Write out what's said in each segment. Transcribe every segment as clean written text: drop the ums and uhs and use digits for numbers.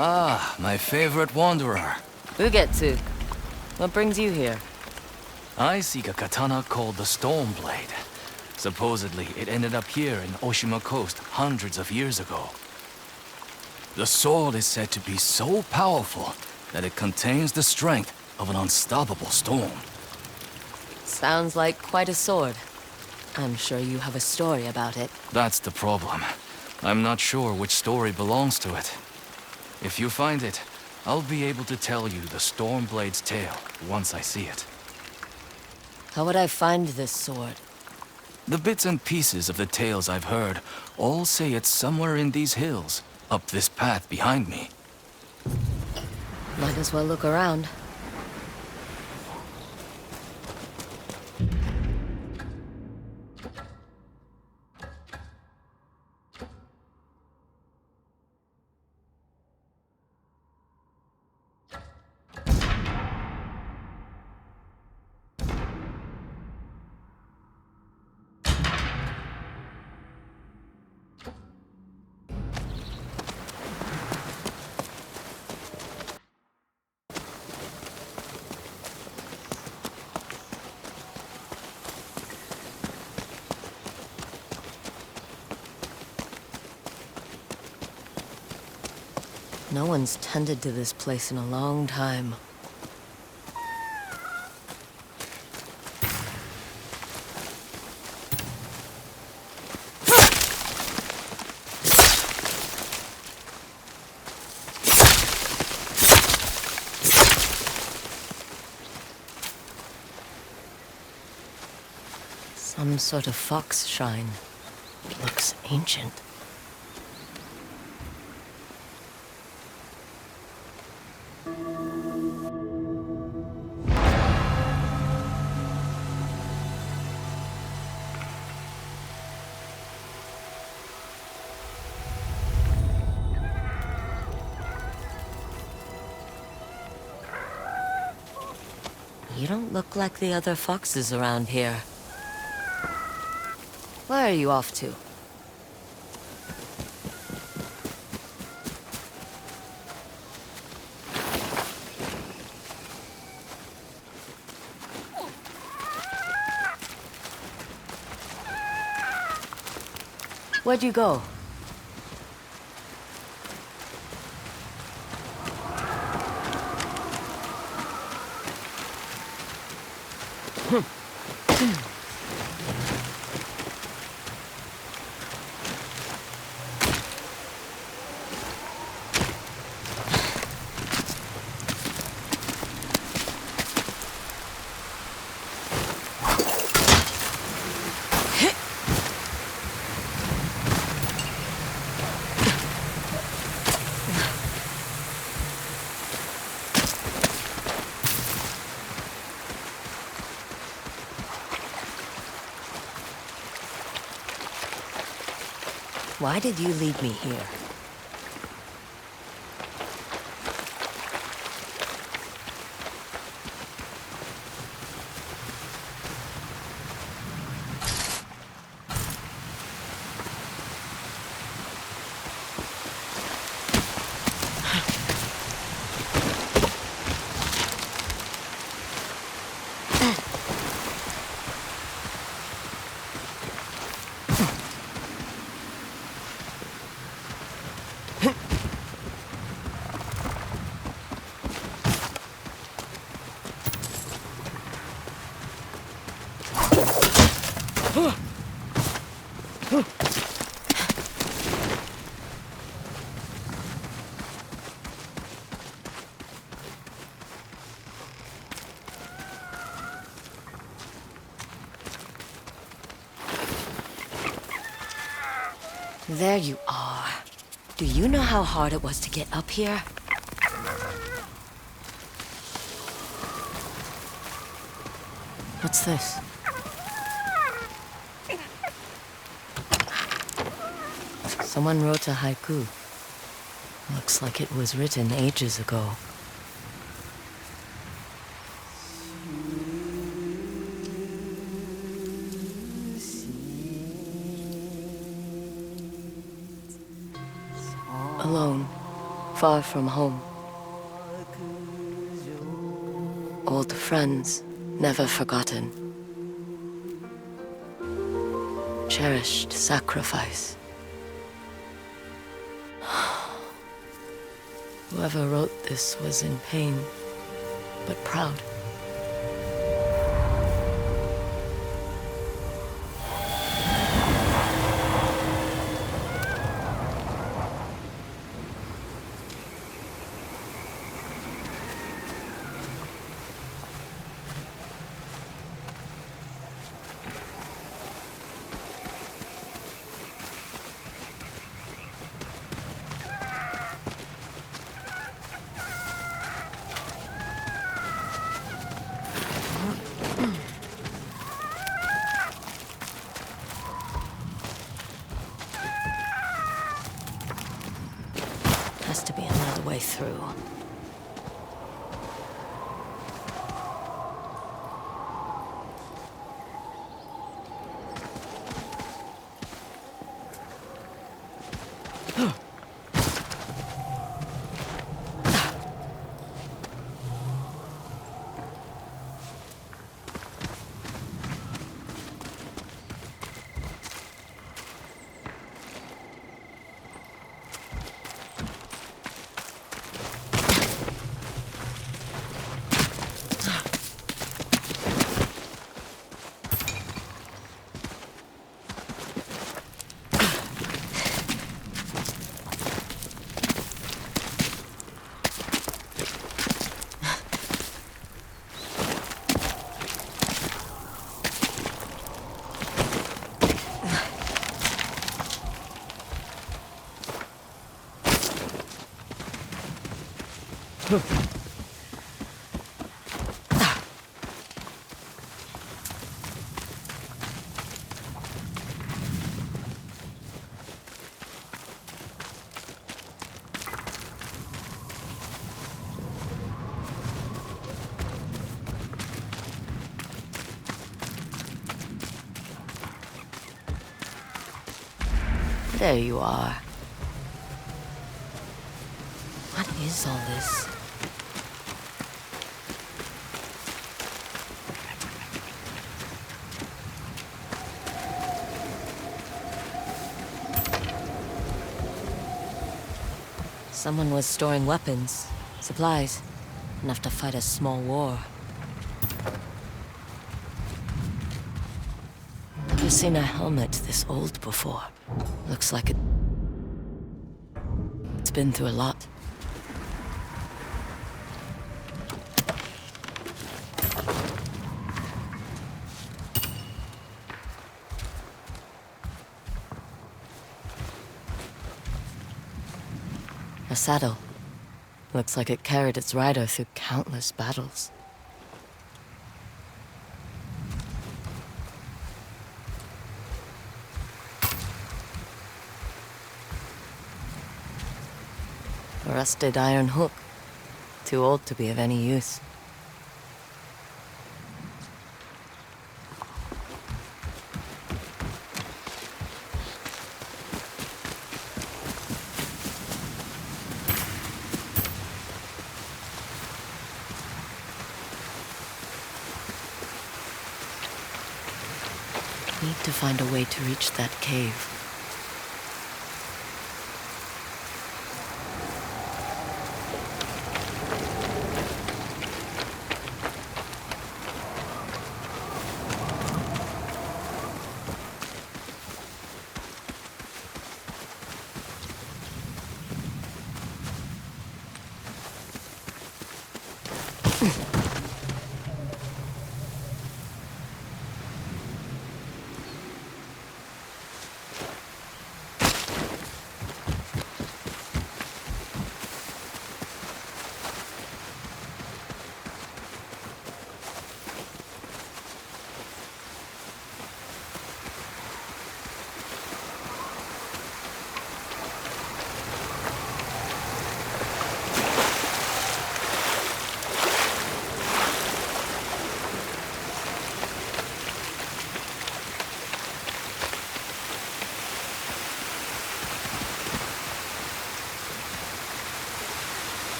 Ah, my favorite wanderer. Ugetsu, what brings you here? I seek a katana called the Stormblade. Supposedly, it ended up here in Oshima Coast hundreds of years ago. The sword is said to be so powerful that it contains the strength of an unstoppable storm. Sounds like quite a sword. I'm sure you have a story about it. That's the problem. I'm not sure which story belongs to it. If you find it, I'll be able to tell you the Stormblade's tale once I see it. How would I find this sword? The bits and pieces of the tales I've heard all say it's somewhere in these hills, up this path behind me. Might as well look around. No one's tended to this place in a long time. Some sort of fox shrine. It looks ancient. You don't look like the other foxes around here. Where are you off to? Where'd you go? Why did you lead me here? There you are. Do you know how hard it was to get up here? What's this? Someone wrote a haiku. Looks like it was written ages ago. Alone, far from home. Old friends, never forgotten. Cherished sacrifice. Whoever wrote this was in pain, but proud. Has to be another way through. There you are. What is all this? Someone was storing weapons, supplies, enough to fight a small war. Never seen a helmet this old before. Looks like it's been through a lot. A saddle. Looks like it carried its rider through countless battles. A rusted iron hook. Too old to be of any use. Need to find a way to reach that cave.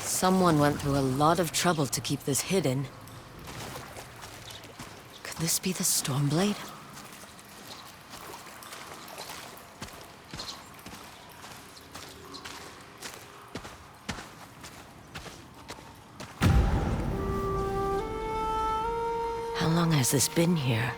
Someone went through a lot of trouble to keep this hidden. Could this be the Stormblade? How long has this been here?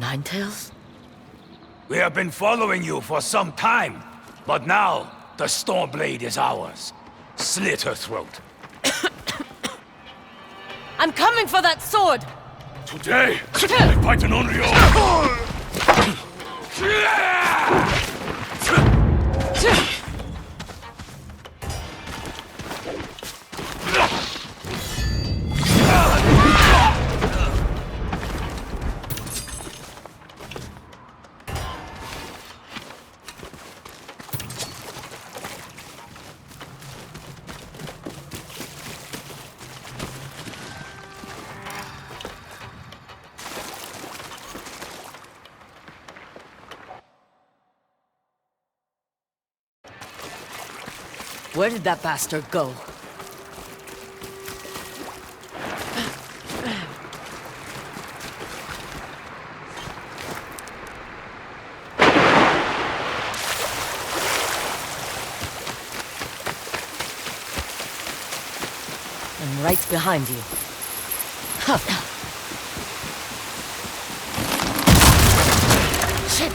Ninetales? We have been following you for some time, but now the Stormblade is ours. Slit her throat. I'm coming for that sword! Today, I fight an only you. Where did that bastard go? I'm right behind you. Shit!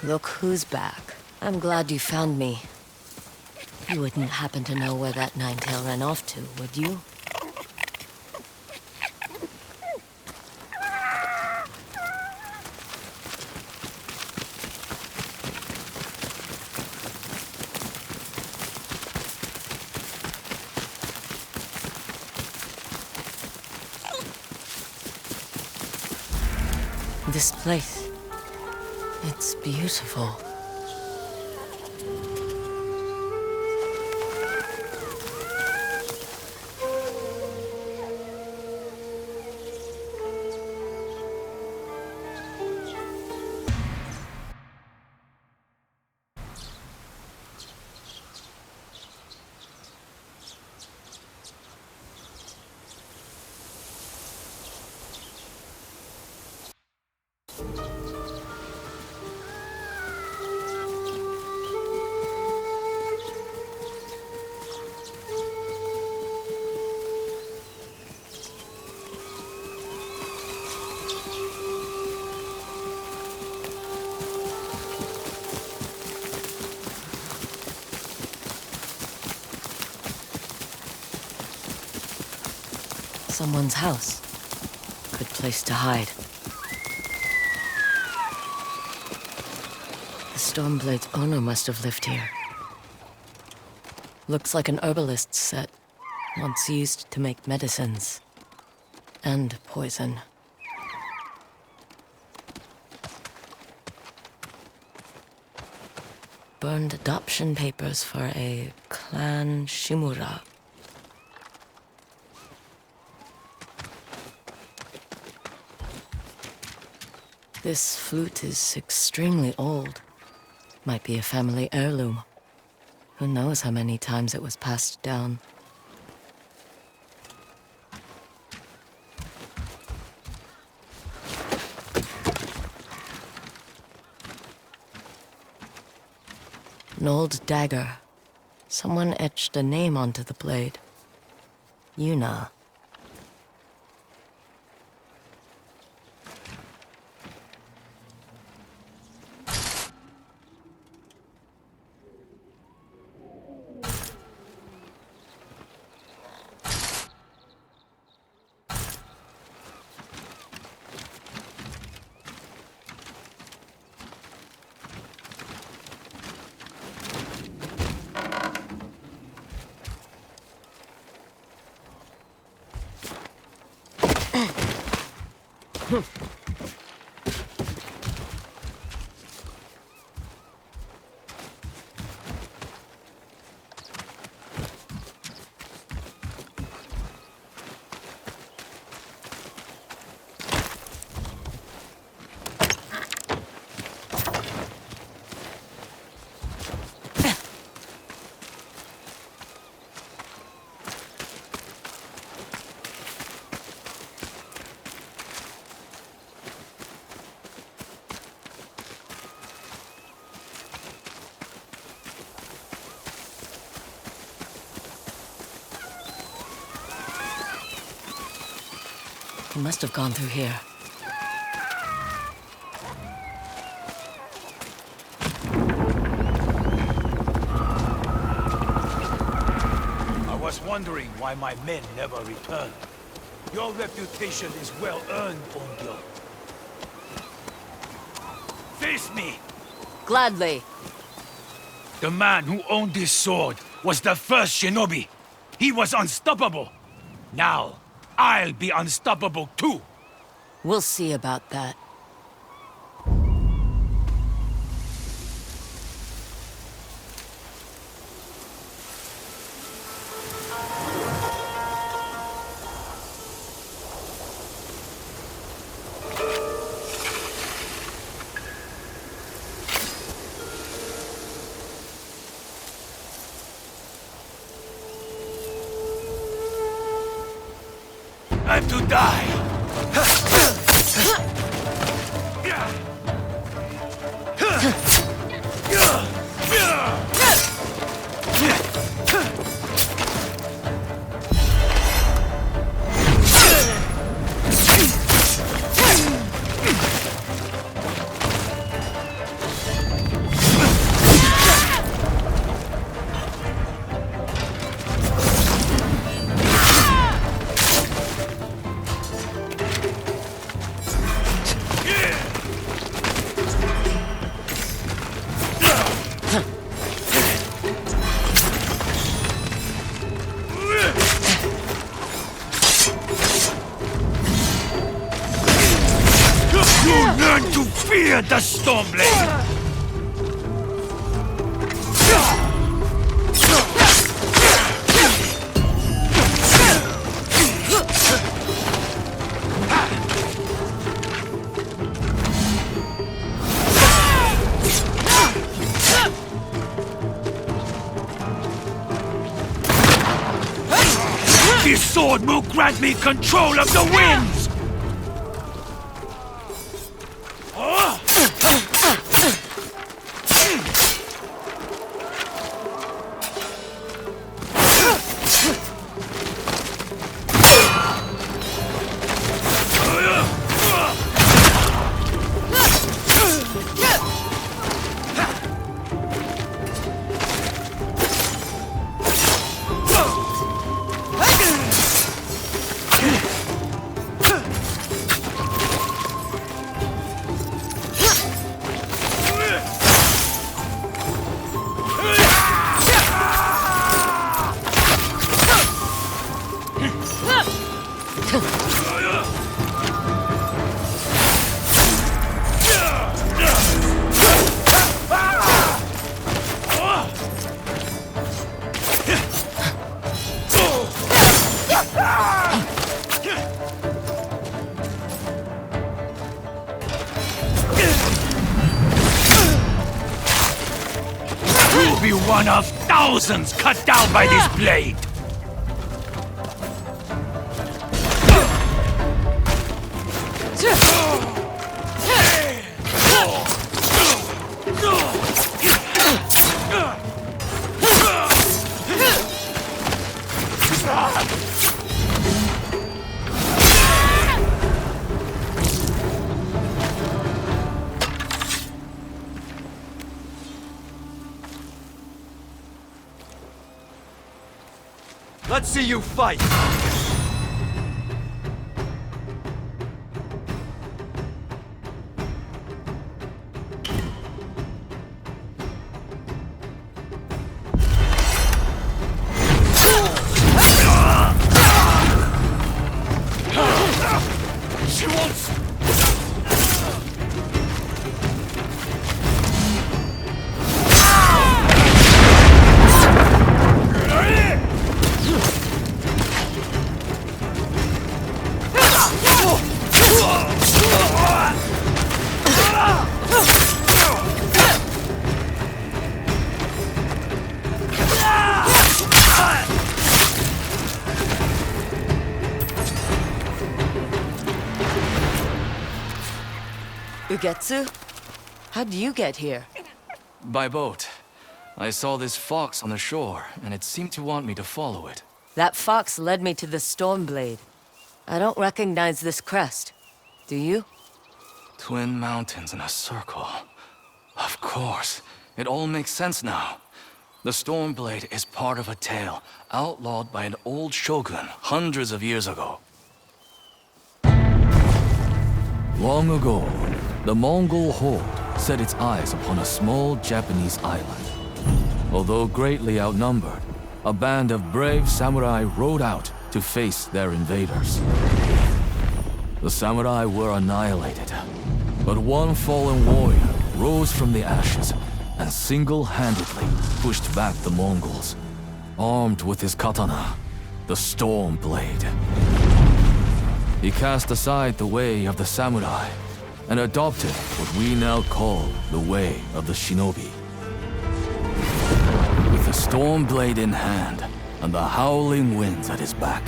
Look who's back. I'm glad you found me. You wouldn't happen to know where that Ninetail ran off to, would you? This place, it's beautiful. Someone's house. Good place to hide. The Stormblade's owner must have lived here. Looks like an herbalist's set, once used to make medicines. And poison. Burned adoption papers for a clan Shimura. This flute is extremely old. Might be a family heirloom. Who knows how many times it was passed down. An old dagger. Someone etched a name onto the blade. Yuna. He must have gone through here. I was wondering why my men never returned. Your reputation is well earned, Onryo. Face me! Gladly. The man who owned this sword was the first Shinobi. He was unstoppable. Now, I'll be unstoppable too. We'll see about that. I'm to die! Learn to fear the Stormblade! This sword will grant me control of the winds! be one of thousands cut down by this blade! Let's see you fight! She won't... Ugetsu? How'd you get here? By boat. I saw this fox on the shore, and it seemed to want me to follow it. That fox led me to the Stormblade. I don't recognize this crest. Do you? Twin mountains in a circle. Of course. It all makes sense now. The Stormblade is part of a tale outlawed by an old shogun hundreds of years ago. Long ago, the Mongol horde set its eyes upon a small Japanese island. Although greatly outnumbered, a band of brave samurai rode out to face their invaders. The samurai were annihilated, but one fallen warrior rose from the ashes and single-handedly pushed back the Mongols, armed with his katana, the Stormblade. He cast aside the way of the samurai and adopted what we now call the way of the Shinobi. With the Stormblade in hand and the howling winds at his back,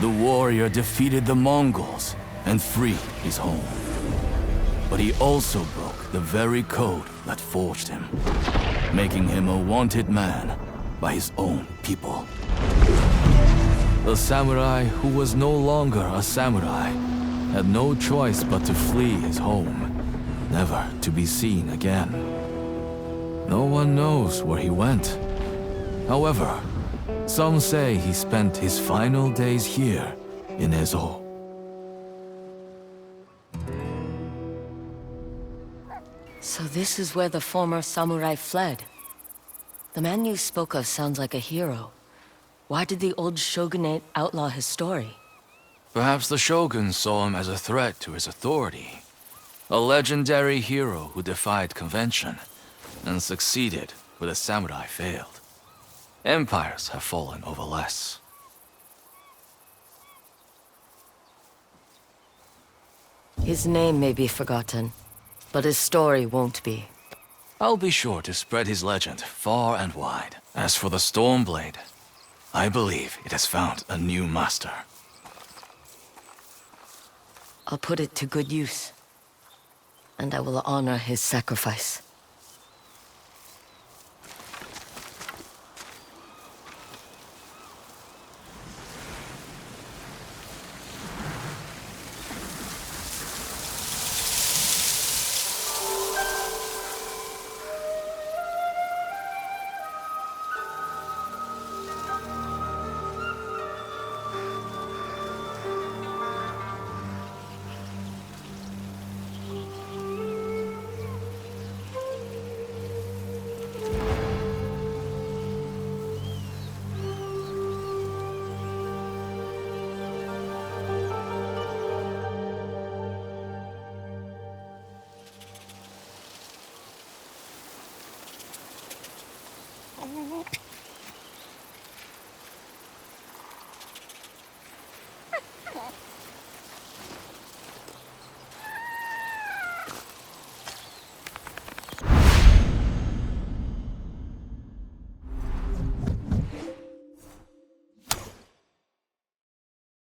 the warrior defeated the Mongols and freed his home. But he also broke the very code that forged him, making him a wanted man by his own people. The samurai who was no longer a samurai had no choice but to flee his home, never to be seen again. No one knows where he went. However, some say he spent his final days here in Ezo. So this is where the former samurai fled. The man you spoke of sounds like a hero. Why did the old shogunate outlaw his story? Perhaps the shogun saw him as a threat to his authority. A legendary hero who defied convention and succeeded where the samurai failed. Empires have fallen over less. His name may be forgotten, but his story won't be. I'll be sure to spread his legend far and wide. As for the Stormblade, I believe it has found a new master. I'll put it to good use, and I will honor his sacrifice.